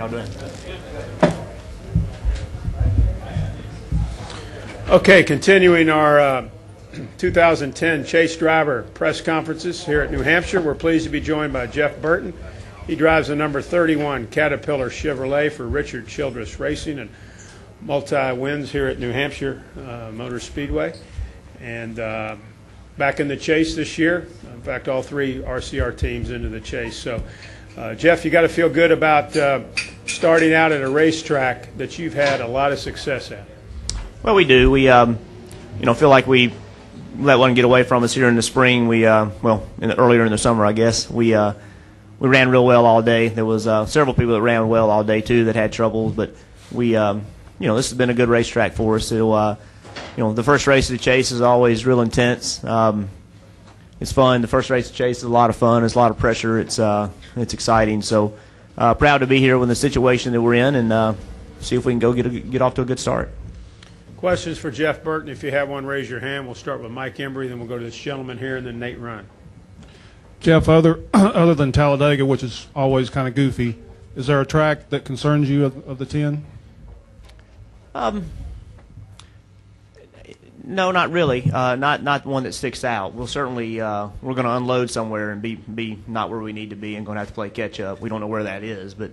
y'all doing? Okay, continuing our 2010 Chase Driver press conferences here at New Hampshire. We're pleased to be joined by Jeff Burton. He drives the number 31 Caterpillar Chevrolet for Richard Childress Racing and multi-wins here at New Hampshire Motor Speedway. And back in the Chase this year. In fact, all three RCR teams into the Chase. So, Jeff, you got to feel good about starting out at a racetrack that you've had a lot of success at. Well, we do. We, feel like we let one get away from us here in the spring. We, earlier in the summer, I guess. We ran real well all day. There was several people that ran well all day too that had troubles, but we, this has been a good racetrack for us. So, the first race of the Chase is always real intense. It's fun. The first race of the Chase is a lot of fun. It's a lot of pressure. It's exciting. So, proud to be here with the situation that we're in and see if we can go get off to a good start. Questions for Jeff Burton? If you have one, raise your hand. We'll start with Mike Embry, then we'll go to this gentleman here, and then Nate Ryan. Jeff, other than Talladega, which is always kind of goofy, is there a track that concerns you of the 10? No, not really. Not one that sticks out. We'll certainly we're going to unload somewhere and be not where we need to be and going to have to play catch up. We don't know where that is, but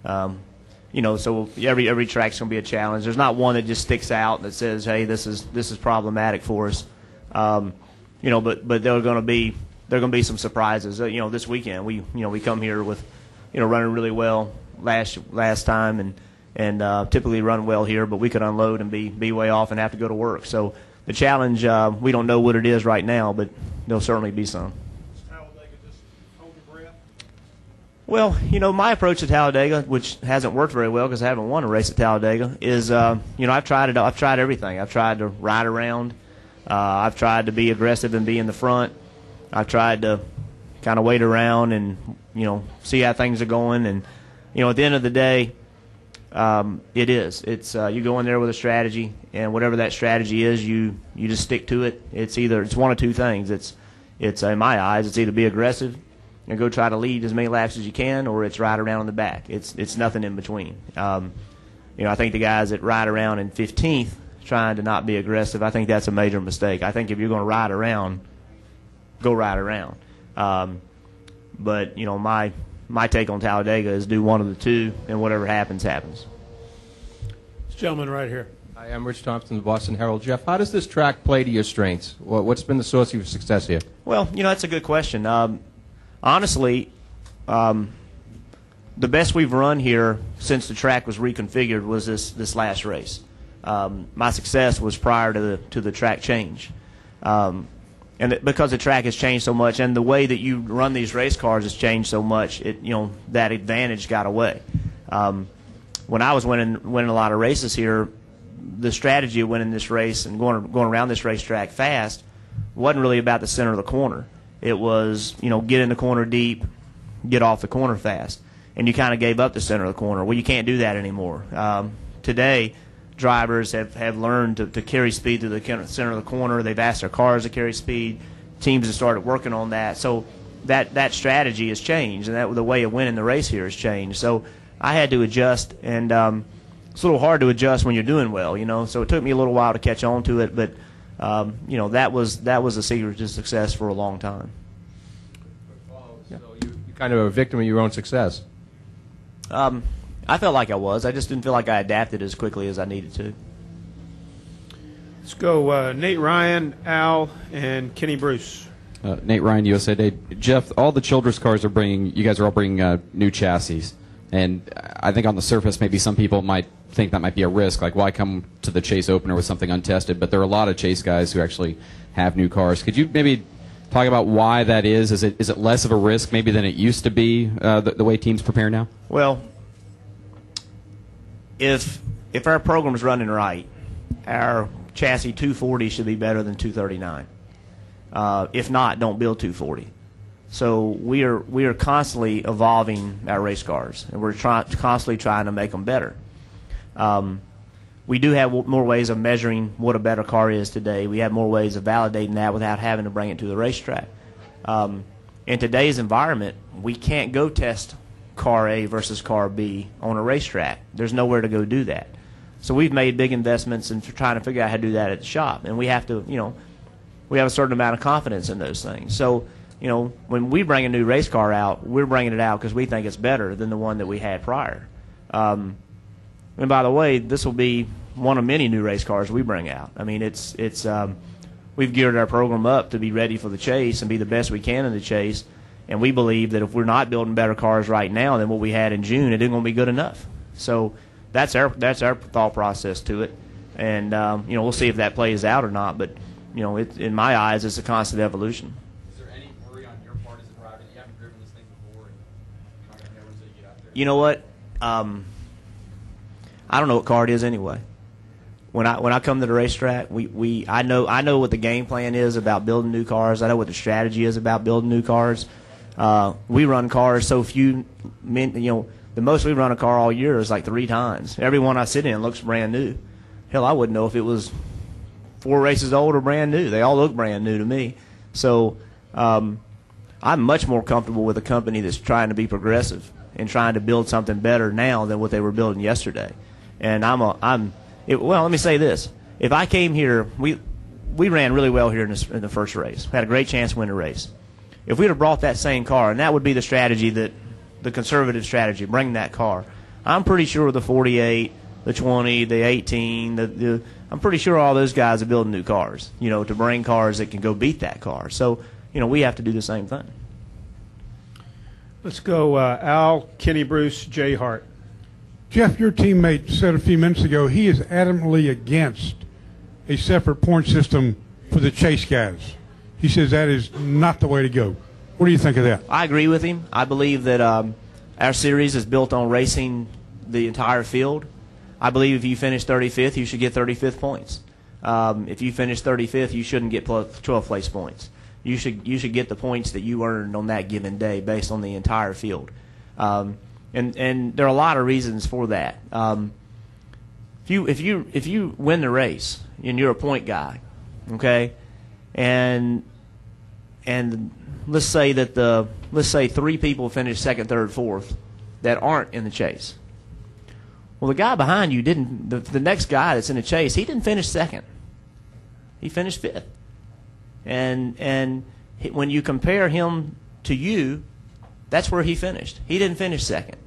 so every track's going to be a challenge. There's not one that just sticks out that says, hey, this is problematic for us. But there are going to be some surprises. This weekend we come here with running really well last time and typically run well here, but we could unload and be way off and have to go to work. So the challenge, we don't know what it is right now, but there'll certainly be some. Well, my approach to Talladega, which hasn't worked very well because I haven't won a race at Talladega, is I've tried it. I've tried everything. I've tried to ride around. I've tried to be aggressive and be in the front. I've tried to kind of wait around and see how things are going. And at the end of the day, it's you go in there with a strategy, and whatever that strategy is, you just stick to it. It's one of two things. It's in my eyes, it's either be aggressive and go try to lead as many laps as you can, or it's ride around in the back. It's nothing in between. I think the guys that ride around in 15th trying to not be aggressive, I think that's a major mistake. I think if you're going to ride around, go ride around. But my take on Talladega is do one of the two, and whatever happens, happens. This gentleman right here. Hi, I'm Rich Thompson, the Boston Herald. Jeff, how does this track play to your strengths? What's been the source of your success here? Well, that's a good question. Honestly, the best we've run here since the track was reconfigured was this last race. My success was prior to the track change. And because the track has changed so much, and the way that you run these race cars has changed so much, that advantage got away. When I was winning a lot of races here, the strategy of winning this race and going around this racetrack fast wasn't really about the center of the corner. It was, get in the corner deep, get off the corner fast, and you kind of gave up the center of the corner. Well, you can't do that anymore. Today, drivers have learned to carry speed to the center of the corner. They've asked their cars to carry speed. Teams have started working on that. So that strategy has changed, and the way of winning the race here has changed. So I had to adjust, and it's a little hard to adjust when you're doing well, So it took me a little while to catch on to it, but that was the secret to success for a long time. So you're kind of a victim of your own success. I felt like I was. I just didn't feel like I adapted as quickly as I needed to. Let's go Nate Ryan, Al, and Kenny Bruce. Nate Ryan, USA Today. Jeff, all the Childress cars you guys are all bringing new chassis. And I think on the surface, maybe some people might think that might be a risk. Like, why come to the Chase opener with something untested? But there are a lot of Chase guys who actually have new cars. Could you maybe talk about why that is? Is it less of a risk maybe than it used to be, the way teams prepare now? Well, if our program is running right, our chassis 240 should be better than 239. If not, don't build 240. So we are constantly evolving our race cars, and we're constantly trying to make them better. We do have more ways of measuring what a better car is today. We have more ways of validating that without having to bring it to the racetrack. In today's environment, we can't go test car A versus car B on a racetrack. There's nowhere to go do that. So we've made big investments in trying to figure out how to do that at the shop, and we have to, we have a certain amount of confidence in those things. So, when we bring a new race car out, we're bringing it out because we think it's better than the one that we had prior. And by the way, this will be one of many new race cars we bring out. I mean, we've geared our program up to be ready for the chase and be the best we can in the chase. And we believe that if we're not building better cars right now than what we had in June, it isn't going to be good enough. So that's our thought process to it. And we'll see if that plays out or not. But in my eyes, it's a constant evolution. Is there any worry on your part as a driver that you haven't driven this thing before and you're not going to know until you get out there? You know what? I don't know what car it is anyway. When I come to the racetrack, I know what the game plan is about building new cars. I know what the strategy is about building new cars. We run cars so few. The most we run a car all year is like 3 times. Every one I sit in looks brand new. Hell, I wouldn't know if it was 4 races old or brand new. They all look brand new to me. So I'm much more comfortable with a company that's trying to be progressive and trying to build something better now than what they were building yesterday. And let me say this. If I came here, we ran really well here in the first race. Had a great chance to win the race. If we'd have brought that same car, and that would be the strategy, the conservative strategy, bring that car, I'm pretty sure the 48, the 20, the 18, I'm pretty sure all those guys are building new cars, to bring cars that can go beat that car. So, we have to do the same thing. Let's go Al, Kenny Bruce, Jay Hart. Jeff, your teammate said a few minutes ago he is adamantly against a separate point system for the chase guys. He says that is not the way to go. What do you think of that? I agree with him. I believe that our series is built on racing the entire field. I believe if you finish 35th, you should get 35th points. If you finish 35th, you shouldn't get 12th place points. You should get the points that you earned on that given day based on the entire field. And there are a lot of reasons for that. If you win the race and you're a point guy, okay, and let's say 3 people finish second, third, fourth that aren't in the chase. Well, the guy behind you didn't. The next guy that's in the chase, he didn't finish second. He finished 5th. And when you compare him to you, that's where he finished. He didn't finish second.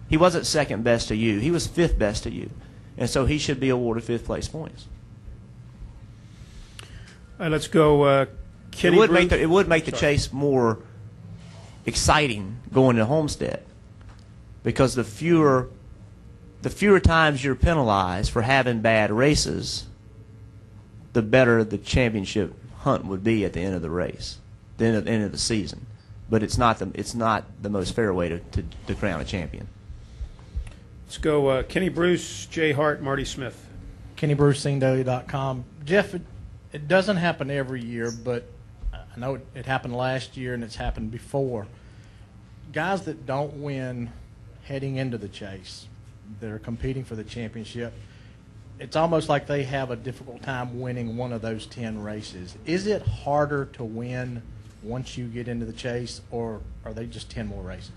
He wasn't second best to you. He was 5th best to you. And so he should be awarded 5th place points. All right, let's go Kenny Bruce. It would make the chase more exciting going to Homestead, because the fewer times you're penalized for having bad races, the better the championship hunt would be at the end of the race, the end of the season. But it's not the most fair way to crown a champion. Let's go Kenny Bruce, Jay Hart, Marty Smith. KennyBruceSingdaily.com. Jeff, it doesn't happen every year, but I know it happened last year and it's happened before. Guys that don't win heading into the chase, that are competing for the championship, it's almost like they have a difficult time winning one of those 10 races. Is it harder to win once you get into the chase, or are they just 10 more races?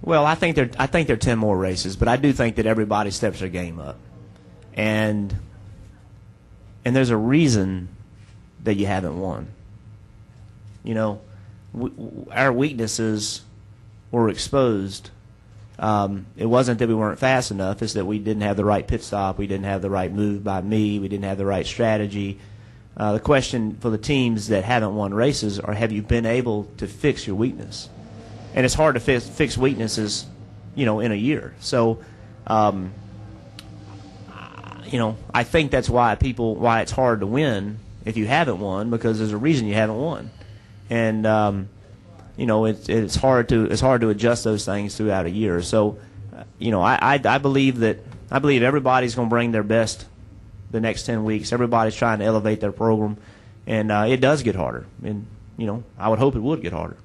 Well, I think they're 10 more races, but I do think that everybody steps their game up, and there's a reason that you haven't won. Our weaknesses were exposed. It wasn't that we weren't fast enough. It's that we didn't have the right pit stop. We didn't have the right move by me. We didn't have the right strategy. The question for the teams that haven't won races are, have you been able to fix your weakness? And it's hard to fix weaknesses, in a year. So, I think that's why it's hard to win if you haven't won, because there's a reason you haven't won. And, it's hard to adjust those things throughout a year. So, I believe everybody's going to bring their best the next 10 weeks. Everybody's trying to elevate their program, and it does get harder. And I would hope it would get harder.